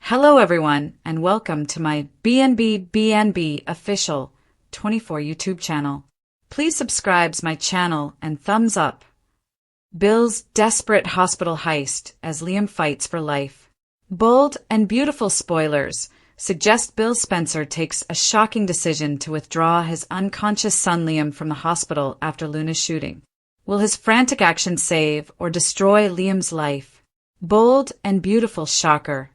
Hello everyone, and welcome to my BNB official 24 YouTube channel. Please subscribe to my channel and thumbs up. Bill's desperate hospital heist as Liam fights for life. Bold and beautiful spoilers suggest Bill Spencer takes a shocking decision to withdraw his unconscious son Liam from the hospital after Luna's shooting. Will his frantic action save or destroy Liam's life? Bold and beautiful shocker.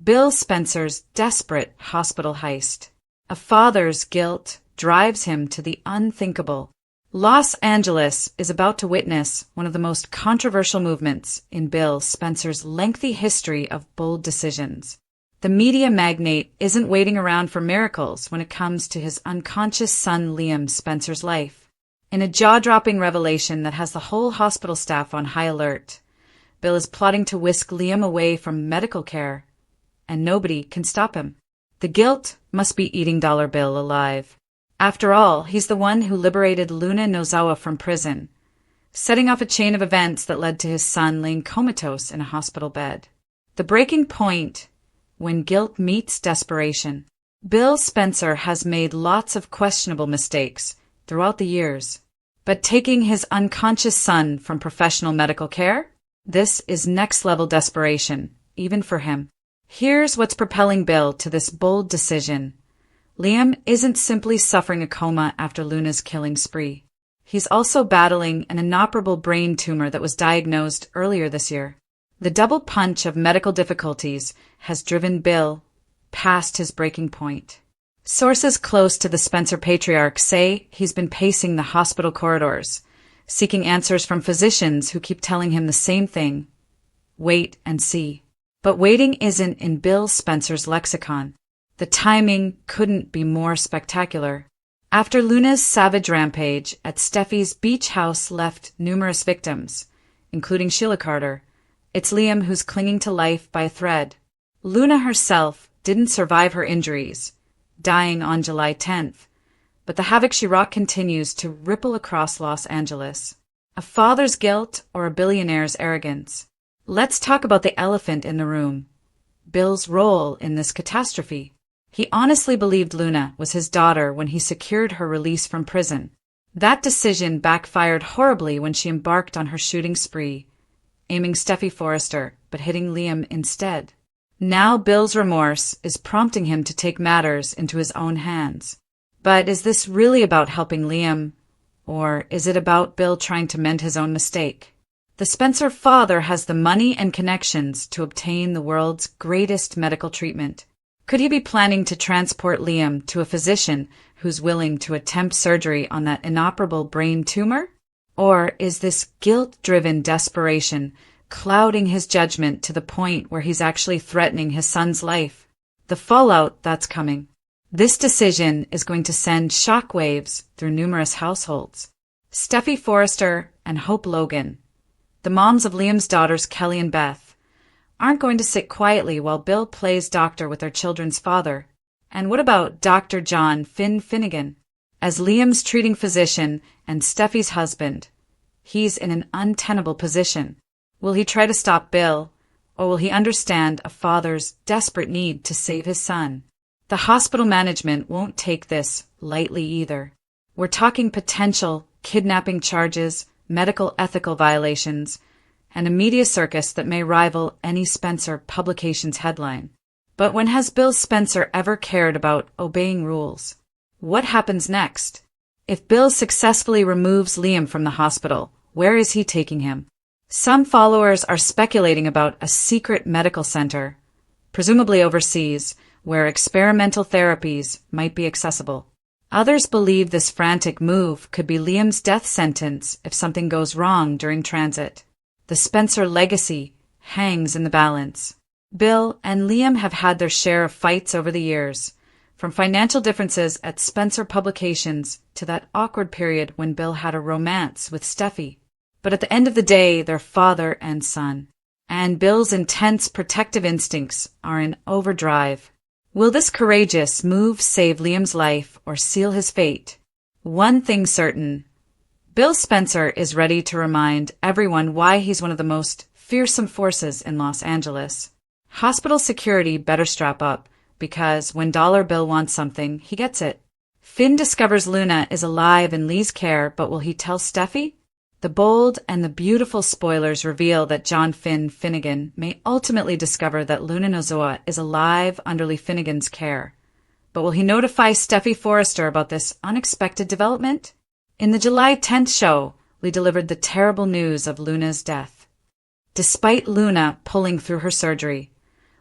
Bill Spencer's desperate hospital heist. A father's guilt drives him to the unthinkable. Los Angeles is about to witness one of the most controversial movements in Bill Spencer's lengthy history of bold decisions. The media magnate isn't waiting around for miracles when it comes to his unconscious son Liam Spencer's life. In a jaw-dropping revelation that has the whole hospital staff on high alert, Bill is plotting to whisk Liam away from medical care, and nobody can stop him. The guilt must be eating Dollar Bill alive. After all, he's the one who liberated Luna Nozawa from prison, setting off a chain of events that led to his son laying comatose in a hospital bed. The breaking point when guilt meets desperation. Bill Spencer has made lots of questionable mistakes throughout the years, but taking his unconscious son from professional medical care? This is next-level desperation, even for him. Here's what's propelling Bill to this bold decision. Liam isn't simply suffering a coma after Luna's killing spree. He's also battling an inoperable brain tumor that was diagnosed earlier this year. The double punch of medical difficulties has driven Bill past his breaking point. Sources close to the Spencer patriarch say he's been pacing the hospital corridors, seeking answers from physicians who keep telling him the same thing: wait and see. But waiting isn't in Bill Spencer's lexicon. The timing couldn't be more spectacular. After Luna's savage rampage at Steffy's beach house left numerous victims, including Sheila Carter, it's Liam who's clinging to life by a thread. Luna herself didn't survive her injuries, dying on July 10th, but the havoc she wrought continues to ripple across Los Angeles. A father's guilt or a billionaire's arrogance? Let's talk about the elephant in the room. Bill's role in this catastrophe. He honestly believed Luna was his daughter when he secured her release from prison. That decision backfired horribly when she embarked on her shooting spree, aiming Steffy Forrester, but hitting Liam instead. Now Bill's remorse is prompting him to take matters into his own hands. But is this really about helping Liam, or is it about Bill trying to mend his own mistake? The Spencer father has the money and connections to obtain the world's greatest medical treatment. Could he be planning to transport Liam to a physician who's willing to attempt surgery on that inoperable brain tumor? Or is this guilt-driven desperation clouding his judgment to the point where he's actually threatening his son's life? The fallout that's coming. This decision is going to send shockwaves through numerous households. Steffy Forrester and Hope Logan, the moms of Liam's daughters Kelly and Beth, aren't going to sit quietly while Bill plays doctor with their children's father. And what about Dr. John Finnegan? As Liam's treating physician and Steffy's husband, he's in an untenable position. Will he try to stop Bill, or will he understand a father's desperate need to save his son? The hospital management won't take this lightly either. We're talking potential kidnapping charges, medical ethical violations, and a media circus that may rival any Spencer publication's headline. But when has Bill Spencer ever cared about obeying rules? What happens next? If Bill successfully removes Liam from the hospital, where is he taking him? Some followers are speculating about a secret medical center, presumably overseas, where experimental therapies might be accessible. Others believe this frantic move could be Liam's death sentence if something goes wrong during transit. The Spencer legacy hangs in the balance. Bill and Liam have had their share of fights over the years, from financial differences at Spencer Publications to that awkward period when Bill had a romance with Steffy. But at the end of the day, they're father and son. And Bill's intense protective instincts are in overdrive. Will this courageous move save Liam's life or seal his fate? One thing's certain. Bill Spencer is ready to remind everyone why he's one of the most fearsome forces in Los Angeles. Hospital security better strap up, because when Dollar Bill wants something, he gets it. Finn discovers Luna is alive in Lee's care, but will he tell Steffy? The bold and the beautiful spoilers reveal that John Finnegan may ultimately discover that Luna Nozoa is alive under Lee Finnegan's care. But will he notify Steffy Forrester about this unexpected development? In the July 10th show, Lee delivered the terrible news of Luna's death. Despite Luna pulling through her surgery,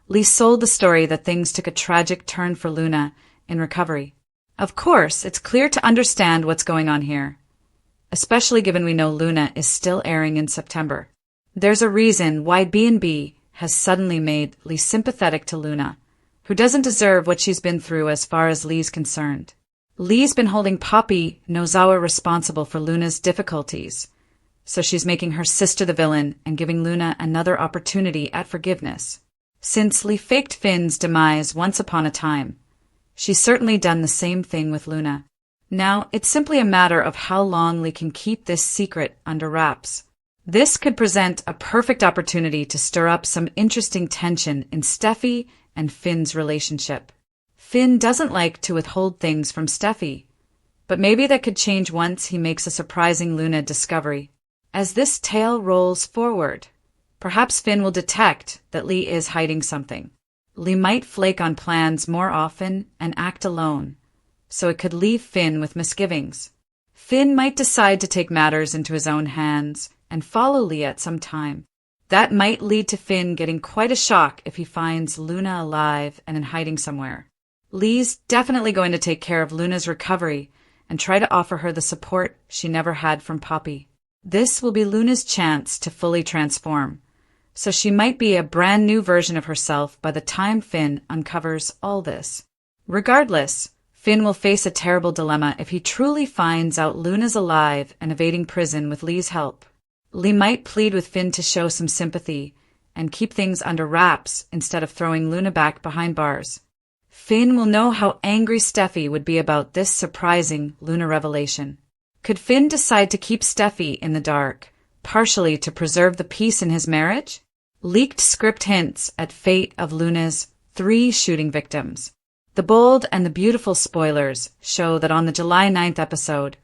Lee sold the story that things took a tragic turn for Luna in recovery. Of course, it's clear to understand what's going on here, especially given we know Luna is still airing in September. There's a reason why B&B has suddenly made Lee sympathetic to Luna, who doesn't deserve what she's been through as far as Lee's concerned. Lee's been holding Poppy Nozawa responsible for Luna's difficulties, so she's making her sister the villain and giving Luna another opportunity at forgiveness. Since Lee faked Finn's demise once upon a time, she's certainly done the same thing with Luna. Now, it's simply a matter of how long Lee can keep this secret under wraps. This could present a perfect opportunity to stir up some interesting tension in Steffy and Finn's relationship. Finn doesn't like to withhold things from Steffy, but maybe that could change once he makes a surprising Luna discovery. As this tale rolls forward, perhaps Finn will detect that Lee is hiding something. Lee might flake on plans more often and act alone, so it could leave Finn with misgivings. Finn might decide to take matters into his own hands and follow Lee at some time. That might lead to Finn getting quite a shock if he finds Luna alive and in hiding somewhere. Lee's definitely going to take care of Luna's recovery and try to offer her the support she never had from Poppy. This will be Luna's chance to fully transform, so she might be a brand new version of herself by the time Finn uncovers all this. Regardless, Finn will face a terrible dilemma if he truly finds out Luna's alive and evading prison with Lee's help. Lee might plead with Finn to show some sympathy and keep things under wraps instead of throwing Luna back behind bars. Finn will know how angry Steffy would be about this surprising Luna revelation. Could Finn decide to keep Steffy in the dark, partially to preserve the peace in his marriage? Leaked script hints at fate of Luna's 3 shooting victims. The bold and the beautiful spoilers show that on the July 9th episode,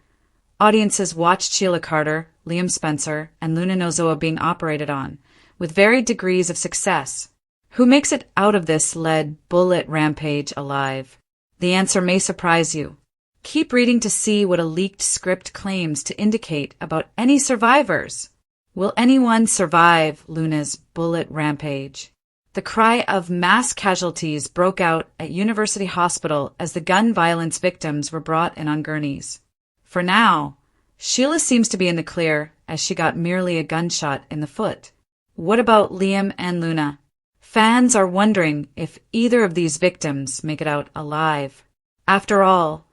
audiences watched Sheila Carter, Liam Spencer, and Luna Nozoa being operated on, with varied degrees of success. Who makes it out of this lead bullet rampage alive? The answer may surprise you. Keep reading to see what a leaked script claims to indicate about any survivors. Will anyone survive Luna's bullet rampage? The cry of mass casualties broke out at University Hospital as the gun violence victims were brought in on gurneys. For now, Sheila seems to be in the clear as she got merely a gunshot in the foot. What about Liam and Luna? Fans are wondering if either of these victims make it out alive. After all,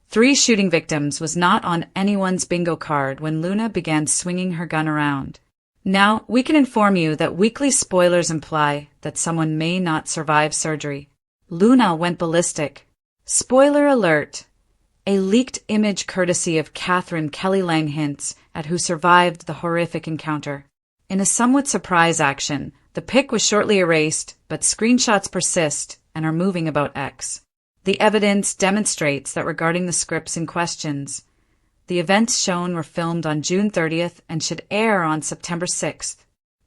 3 shooting victims was not on anyone's bingo card when Luna began swinging her gun around. Now, we can inform you that weekly spoilers imply that someone may not survive surgery. Luna went ballistic. Spoiler alert! A leaked image courtesy of Catherine Kelly Lang hints at who survived the horrific encounter. In a somewhat surprise action, the pic was shortly erased, but screenshots persist and are moving about X. The evidence demonstrates that regarding the scripts in questions, the events shown were filmed on June 30th and should air on September 6th.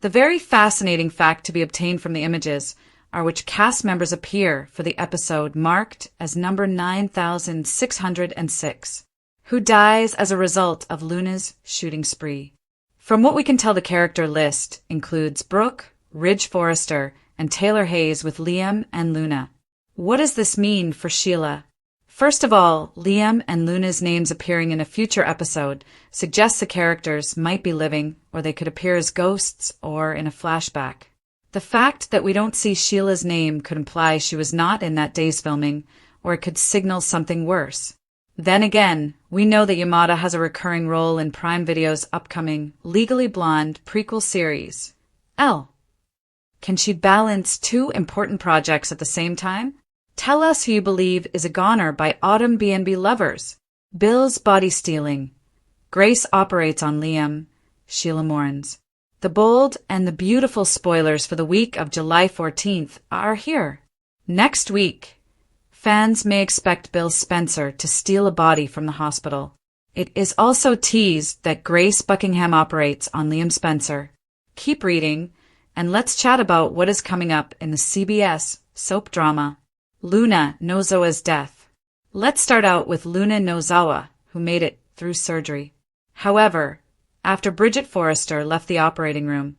The very fascinating fact to be obtained from the images are which cast members appear for the episode marked as number 9606, who dies as a result of Luna's shooting spree. From what we can tell, the character list includes Brooke, Ridge Forrester, and Taylor Hayes with Liam and Luna. What does this mean for Sheila? First of all, Liam and Luna's names appearing in a future episode suggests the characters might be living, or they could appear as ghosts or in a flashback. The fact that we don't see Sheila's name could imply she was not in that day's filming, or it could signal something worse. Then again, we know that Yamada has a recurring role in Prime Video's upcoming Legally Blonde prequel series. L. Can she balance 2 important projects at the same time? Tell us who you believe is a goner by Autumn B&B lovers. Bill's body stealing. Grace operates on Liam. Sheila mourns. The bold and the beautiful spoilers for the week of July 14th are here. Next week, fans may expect Bill Spencer to steal a body from the hospital. It is also teased that Grace Buckingham operates on Liam Spencer. Keep reading, and let's chat about what is coming up in the CBS soap drama, Luna Nozawa's death. Let's start out with Luna Nozawa, who made it through surgery. However, after Bridget Forrester left the operating room,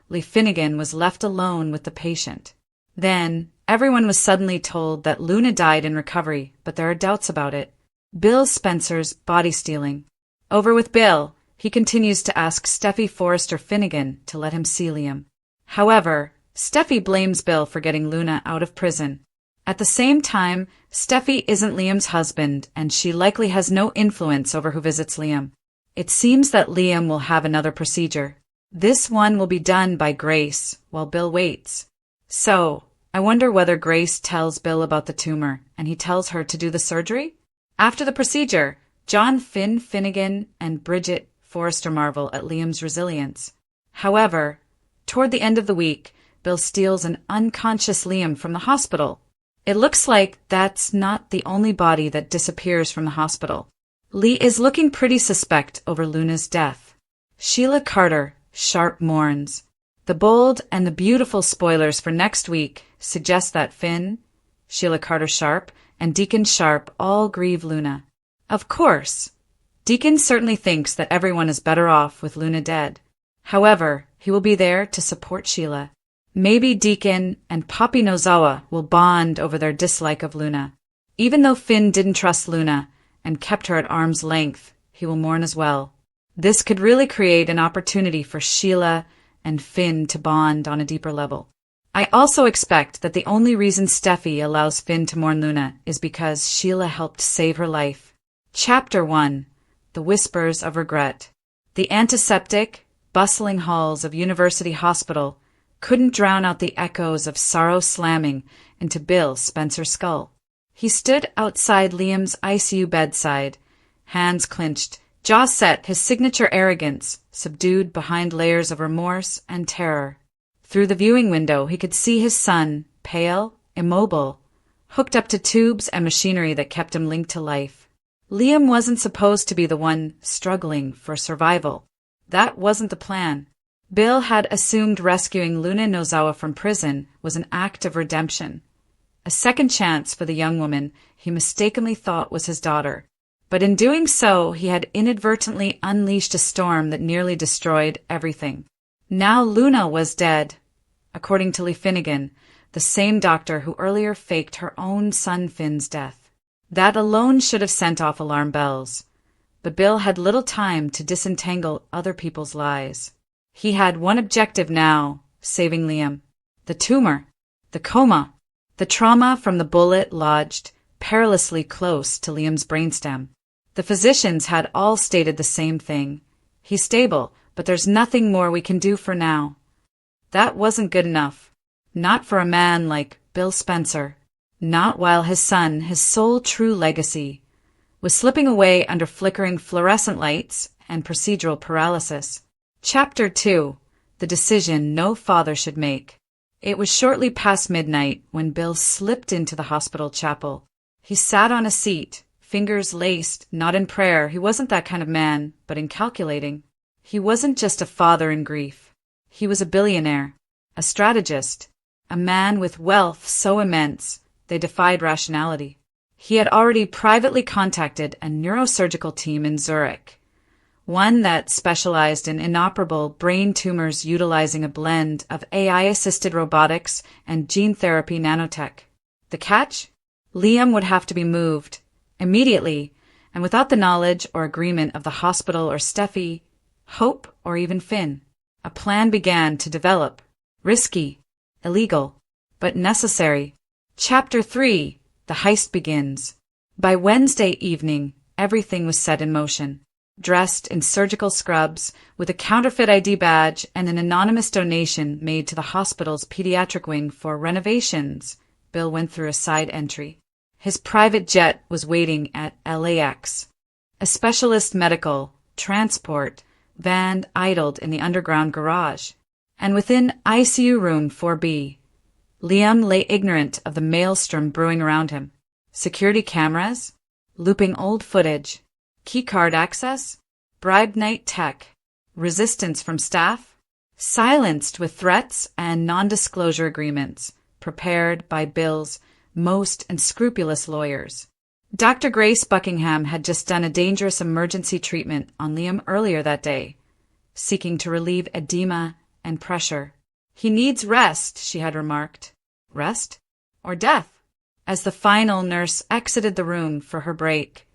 Lee Finnegan was left alone with the patient. Then, everyone was suddenly told that Luna died in recovery, but there are doubts about it. Bill Spencer's body stealing. Over with Bill, he continues to ask Steffy Forrester Finnegan to let him see Liam. However, Steffy blames Bill for getting Luna out of prison. At the same time, Steffy isn't Liam's husband, and she likely has no influence over who visits Liam. It seems that Liam will have another procedure. This one will be done by Grace, while Bill waits. So, I wonder whether Grace tells Bill about the tumor, and he tells her to do the surgery? After the procedure, John Finnegan and Bridget Forrester marvel at Liam's resilience. However, toward the end of the week, Bill steals an unconscious Liam from the hospital. It looks like that's not the only body that disappears from the hospital. Lee is looking pretty suspect over Luna's death. Sheila Carter sharp mourns. The bold and the beautiful spoilers for next week suggest that Finn, Sheila Carter Sharp, and Deacon Sharp all grieve Luna. Of course, Deacon certainly thinks that everyone is better off with Luna dead. However, he will be there to support Sheila. Maybe Deacon and Poppy Nozawa will bond over their dislike of Luna. Even though Finn didn't trust Luna and kept her at arm's length, he will mourn as well. This could really create an opportunity for Sheila and Finn to bond on a deeper level. I also expect that the only reason Steffy allows Finn to mourn Luna is because Sheila helped save her life. Chapter 1. The Whispers of Regret. The antiseptic, bustling halls of University Hospital couldn't drown out the echoes of sorrow slamming into Bill Spencer's skull. He stood outside Liam's ICU bedside, hands clenched, jaw set, his signature arrogance subdued behind layers of remorse and terror. Through the viewing window, he could see his son, pale, immobile, hooked up to tubes and machinery that kept him linked to life. Liam wasn't supposed to be the one struggling for survival. That wasn't the plan. Bill had assumed rescuing Luna Nozawa from prison was an act of redemption, a second chance for the young woman he mistakenly thought was his daughter. But in doing so, he had inadvertently unleashed a storm that nearly destroyed everything. Now Luna was dead, according to Lee Finnegan, the same doctor who earlier faked her own son Finn's death. That alone should have sent off alarm bells. But Bill had little time to disentangle other people's lies. He had one objective now, saving Liam. The tumor, the coma, the trauma from the bullet lodged perilously close to Liam's brainstem. The physicians had all stated the same thing. He's stable, but there's nothing more we can do for now. That wasn't good enough. Not for a man like Bill Spencer. Not while his son, his sole true legacy, was slipping away under flickering fluorescent lights and procedural paralysis. Chapter 2. The Decision No Father Should Make. It was shortly past midnight when Bill slipped into the hospital chapel. He sat on a seat, fingers laced, not in prayer. He wasn't that kind of man, but in calculating. He wasn't just a father in grief. He was a billionaire, a strategist, a man with wealth so immense they defied rationality. He had already privately contacted a neurosurgical team in Zurich, one that specialized in inoperable brain tumors utilizing a blend of AI-assisted robotics and gene therapy nanotech. The catch? Liam would have to be moved, immediately, and without the knowledge or agreement of the hospital or Steffy, Hope, or even Finn. A plan began to develop. Risky, illegal, but necessary. Chapter 3. The Heist begins. By Wednesday evening, everything was set in motion. Dressed in surgical scrubs, with a counterfeit ID badge and an anonymous donation made to the hospital's pediatric wing for renovations, Bill went through a side entry. His private jet was waiting at LAX. A specialist medical, transport, van idled in the underground garage, and within ICU room 4B, Liam lay ignorant of the maelstrom brewing around him. Security cameras, looping old footage, keycard access, bribed night tech, resistance from staff, silenced with threats and non-disclosure agreements prepared by Bill's most unscrupulous lawyers. Dr. Grace Buckingham had just done a dangerous emergency treatment on Liam earlier that day, seeking to relieve edema and pressure. "He needs rest," she had remarked. Rest? Or death? As the final nurse exited the room for her break,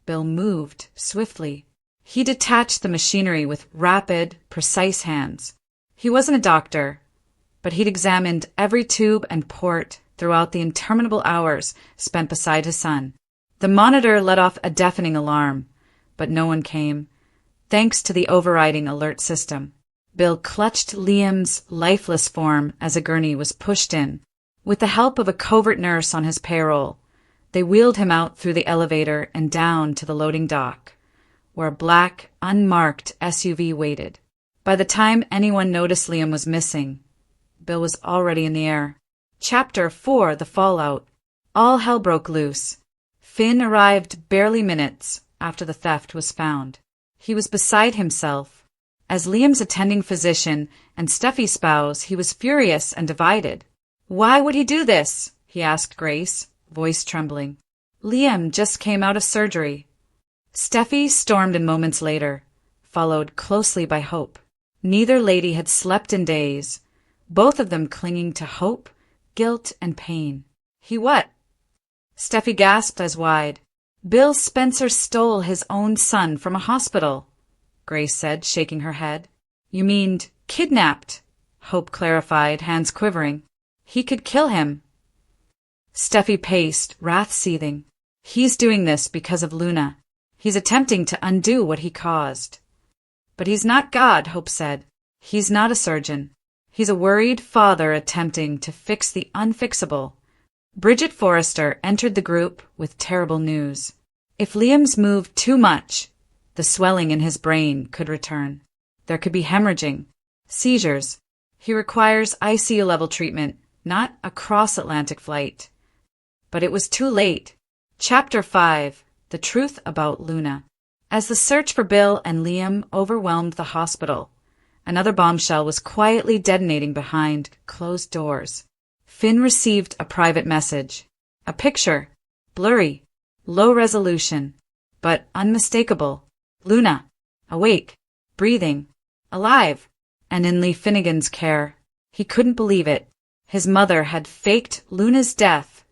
Bill moved swiftly. He detached the machinery with rapid, precise hands. He wasn't a doctor, but he'd examined every tube and port throughout the interminable hours spent beside his son. The monitor let off a deafening alarm, but no one came, thanks to the overriding alert system. Bill clutched Liam's lifeless form as a gurney was pushed in. With the help of a covert nurse on his payroll, they wheeled him out through the elevator and down to the loading dock, where a black, unmarked SUV waited. By the time anyone noticed Liam was missing, Bill was already in the air. Chapter 4: The Fallout. All hell broke loose. Finn arrived barely minutes after the theft was found. He was beside himself. As Liam's attending physician and Steffy's spouse, he was furious and divided. "Why would he do this?" he asked Grace, voice trembling. "Liam just came out of surgery." Steffy stormed in moments later, followed closely by Hope. Neither lady had slept in days, both of them clinging to hope, guilt, and pain. "He what?" Steffy gasped eyes wide. "Bill Spencer stole his own son from a hospital," Grace said, shaking her head. "You mean kidnapped," Hope clarified, hands quivering. "He could kill him." Steffy paced, wrath seething. "He's doing this because of Luna. He's attempting to undo what he caused." "But he's not God," Hope said. "He's not a surgeon. He's a worried father attempting to fix the unfixable." Bridget Forrester entered the group with terrible news. If Liam's moved too much, the swelling in his brain could return. There could be hemorrhaging, seizures. He requires ICU-level treatment, not a cross-Atlantic flight. But it was too late. Chapter 5: The Truth About Luna. As the search for Bill and Liam overwhelmed the hospital, another bombshell was quietly detonating behind closed doors. Finn received a private message. A picture, blurry, low resolution, but unmistakable. Luna, awake, breathing, alive, and in Lee Finnegan's care. He couldn't believe it. His mother had faked Luna's death,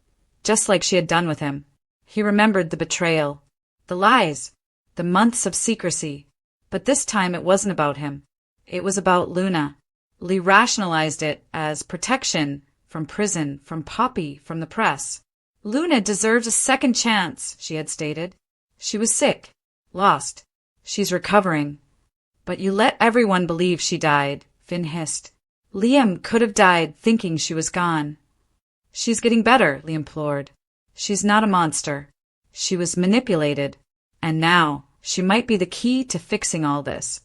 just like she had done with him. He remembered the betrayal, the lies, the months of secrecy. But this time it wasn't about him. It was about Luna. Lee rationalized it as protection from prison, from Poppy, from the press. "Luna deserves a second chance," she had stated. "She was sick, lost. She's recovering." "But you let everyone believe she died," Finn hissed. "Liam could have died thinking she was gone." "She's getting better," Lee implored. "She's not a monster. She was manipulated. And now she might be the key to fixing all this."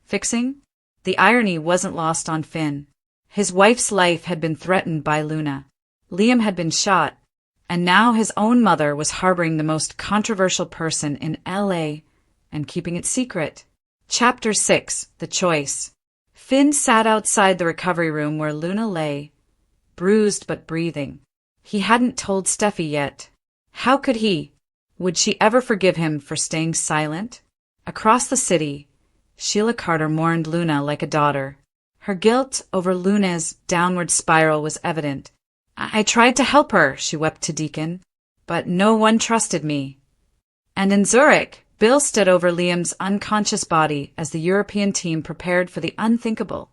Fixing? The irony wasn't lost on Finn. His wife's life had been threatened by Luna. Liam had been shot, and now his own mother was harboring the most controversial person in LA and keeping it secret. Chapter 6: The Choice. Finn sat outside the recovery room where Luna lay, bruised but breathing. He hadn't told Steffy yet. How could he? Would she ever forgive him for staying silent? Across the city, Sheila Carter mourned Luna like a daughter. Her guilt over Luna's downward spiral was evident. I tried to help her," she wept to Deacon, "but no one trusted me." And in Zurich, Bill stood over Liam's unconscious body as the European team prepared for the unthinkable.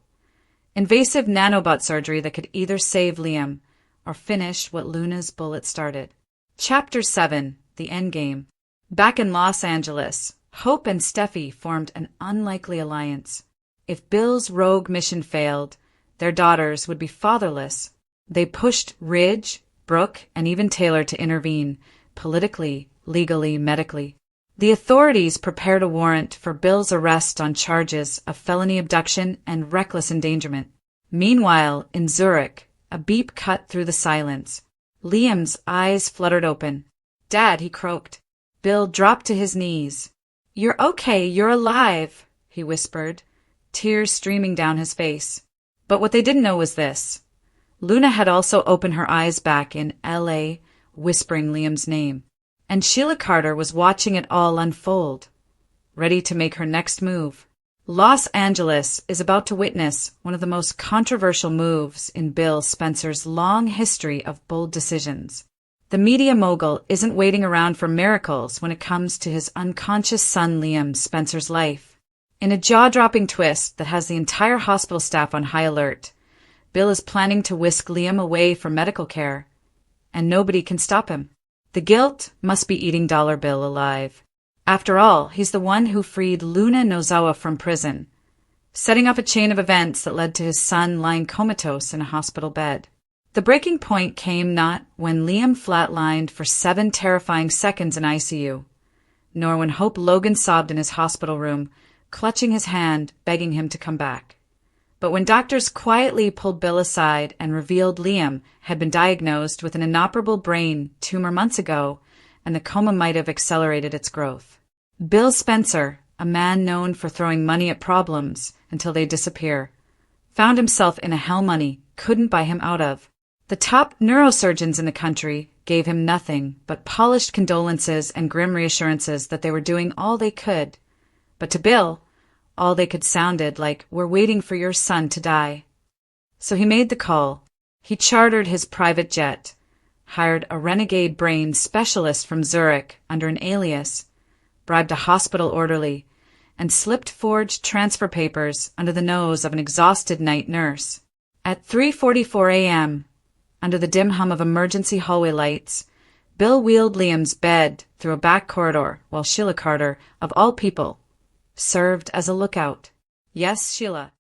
Invasive nanobot surgery that could either save Liam or finish what Luna's bullet started. Chapter 7: The Endgame. Back in Los Angeles, Hope and Steffy formed an unlikely alliance. If Bill's rogue mission failed, their daughters would be fatherless. They pushed Ridge, Brooke, and even Taylor to intervene, politically, legally, medically. The authorities prepared a warrant for Bill's arrest on charges of felony abduction and reckless endangerment. Meanwhile, in Zurich, a beep cut through the silence. Liam's eyes fluttered open. "Dad," he croaked. Bill dropped to his knees. "You're okay, you're alive," he whispered, tears streaming down his face. But what they didn't know was this. Luna had also opened her eyes back in L.A., whispering Liam's name. And Sheila Carter was watching it all unfold, ready to make her next move. Los Angeles is about to witness one of the most controversial moves in Bill Spencer's long history of bold decisions. The media mogul isn't waiting around for miracles when it comes to his unconscious son Liam Spencer's life. In a jaw-dropping twist that has the entire hospital staff on high alert, Bill is planning to whisk Liam away for medical care, and nobody can stop him. The guilt must be eating Dollar Bill alive. After all, he's the one who freed Luna Nozawa from prison, setting up a chain of events that led to his son lying comatose in a hospital bed. The breaking point came not when Liam flatlined for 7 terrifying seconds in ICU, nor when Hope Logan sobbed in his hospital room, clutching his hand, begging him to come back. But when doctors quietly pulled Bill aside and revealed Liam had been diagnosed with an inoperable brain tumor months ago, and the coma might have accelerated its growth. Bill Spencer, a man known for throwing money at problems until they disappear, found himself in a hell money couldn't buy him out of. The top neurosurgeons in the country gave him nothing but polished condolences and grim reassurances that they were doing all they could. But to Bill, all they could sounded like, "We're waiting for your son to die." So he made the call. He chartered his private jet, hired a renegade brain specialist from Zurich under an alias, bribed a hospital orderly, and slipped forged transfer papers under the nose of an exhausted night nurse. At 3:44 a.m., under the dim hum of emergency hallway lights, Bill wheeled Liam's bed through a back corridor while Sheila Carter, of all people, served as a lookout. Yes, Sheila.